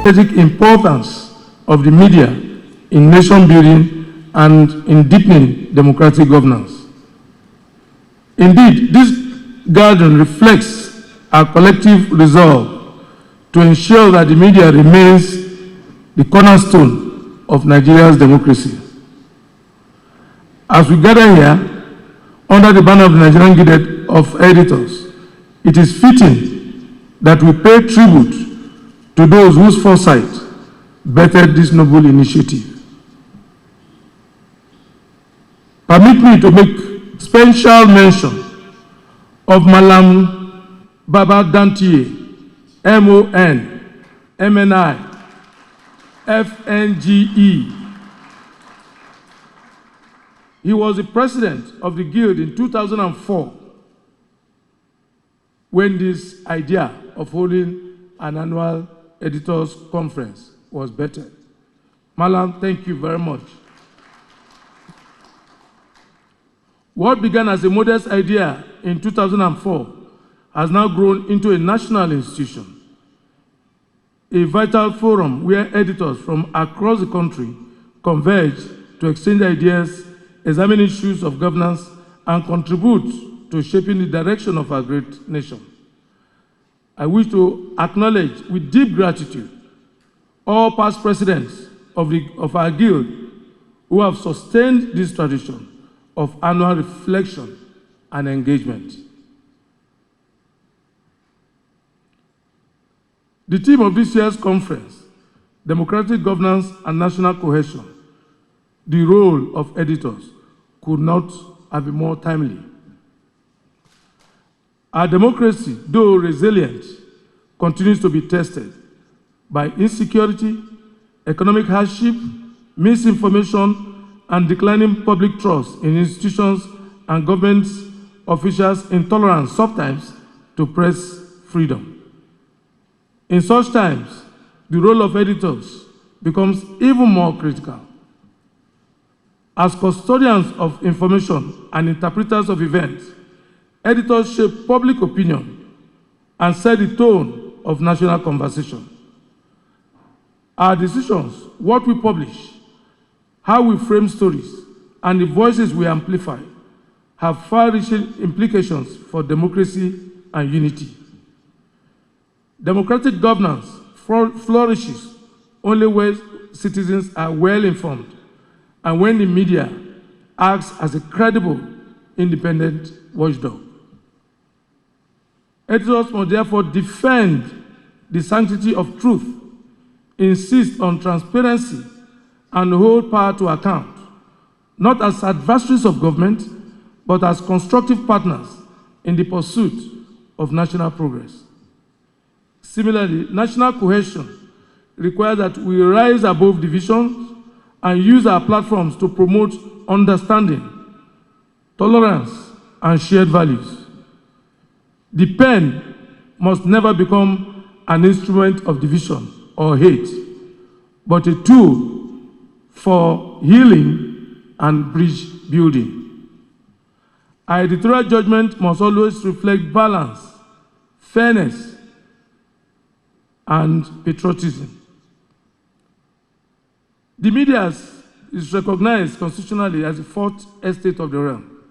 strategic importance of the media in nation building and in deepening democratic governance. Indeed, this gathering reflects our collective resolve to ensure that the media remains the cornerstone of Nigeria's democracy. As we gather here, under the banner of the Nigerian Guild of Editors, it is fitting that we pay tribute to those whose foresight bettered this noble initiative. Permit me to make special mention of Malam Baba Dantiye, MON, MNI, FNGE. He was the president of the Guild in 2004 when this idea of holding an annual editors conference was bettered. Malam, thank you very much. What began as a modest idea in 2004 has now grown into a national institution, a vital forum where editors from across the country converge to exchange ideas, examine issues of governance, and contribute to shaping the direction of our great nation. I wish to acknowledge with deep gratitude all past presidents of our guild who have sustained this tradition of annual reflection and engagement. The theme of this year's conference, Democratic Governance and National Cohesion, the role of editors, could not have been more timely. Our democracy, though resilient, continues to be tested by insecurity, economic hardship, misinformation, and declining public trust in institutions and government officials' intolerance sometimes to press freedom. In such times, the role of editors becomes even more critical. As custodians of information and interpreters of events, editors shape public opinion and set the tone of national conversation. Our decisions, what we publish, how we frame stories, and the voices we amplify have far-reaching implications for democracy and unity. Democratic governance flourishes only when citizens are well-informed and when the media acts as a credible, independent watchdog. Editors must therefore defend the sanctity of truth, insist on transparency, and hold power to account, not as adversaries of government, but as constructive partners in the pursuit of national progress. Similarly, national cohesion requires that we rise above divisions and use our platforms to promote understanding, tolerance, and shared values. The pen must never become an instrument of division or hate, but a tool for healing and bridge building. Our editorial judgment must always reflect balance, fairness, and patriotism. The media is recognized constitutionally as the fourth estate of the realm.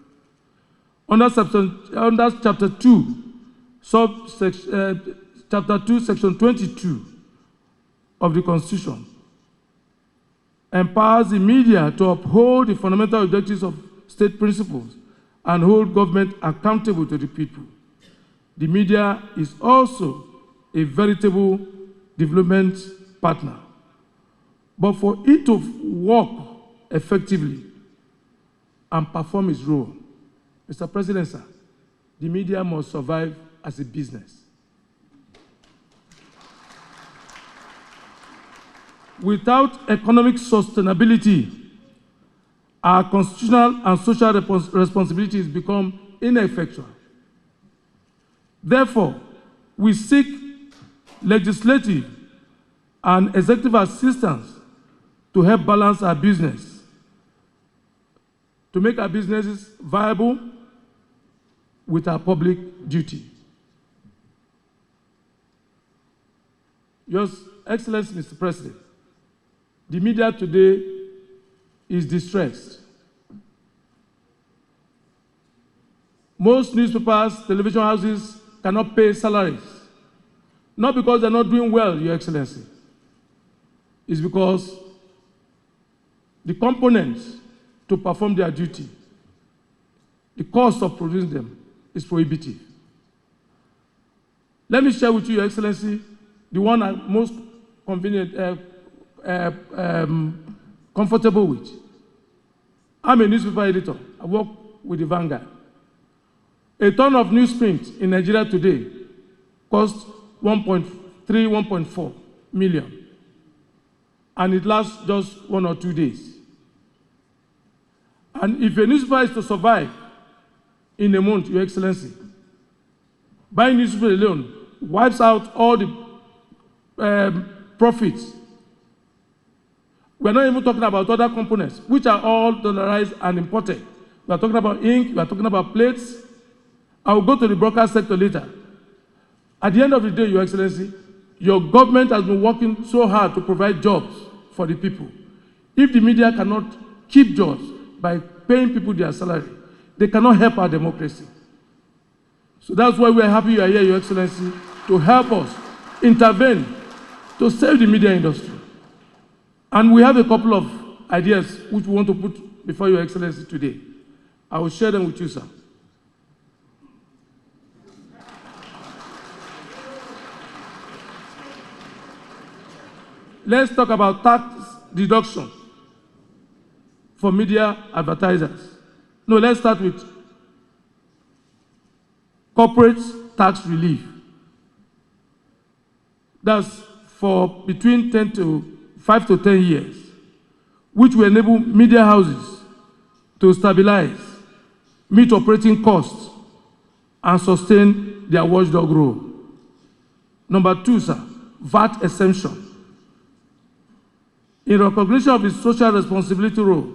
Under Chapter 2, Chapter 2, Section 22 of the Constitution, empowers the media to uphold the fundamental objectives of state principles and hold government accountable to the people. The media is also a veritable development partner. But for it to work effectively and perform its role, Mr. President, sir, the media must survive as a business. Without economic sustainability, our constitutional and social responsibilities become ineffectual. Therefore, we seek legislative and executive assistance to help balance our business, to make our businesses viable with our public duty. Just Excellency, Mr. President, the media today is distressed. Most newspapers, television houses cannot pay salaries. Not because they're not doing well, Your Excellency. It's because the components to perform their duty, the cost of producing them is prohibitive. Let me share with you, Your Excellency, the one I'm most comfortable with. I'm a newspaper editor. I work with the Vanguard. A ton of newsprint in Nigeria today costs 1.3, 1.4 million. And it lasts just 1 or 2 days. And if a newspaper is to survive in a month, Your Excellency, buying newspaper alone wipes out all the profits. We're not even talking about other components, which are all dollarized and imported. We're talking about ink, we're talking about plates. I will go to the broadcast sector later. At the end of the day, Your Excellency, your government has been working so hard to provide jobs for the people. If the media cannot keep jobs by paying people their salary, they cannot help our democracy. So that's why we're happy you are here, Your Excellency, to help us intervene to save the media industry. And we have a couple of ideas which we want to put before Your Excellency today. I will share them with you, sir. Let's talk about tax deduction for media advertisers. No, let's start with corporate tax relief. That's for between 5 to 10 years, which will enable media houses to stabilize, meet operating costs, and sustain their watchdog role. Number 2, sir, VAT exemption. In recognition of its social responsibility role,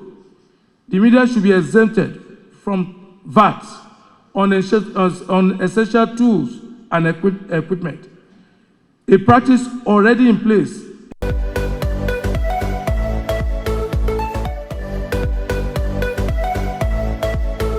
the media should be exempted from VAT on essential tools and equipment, a practice already in place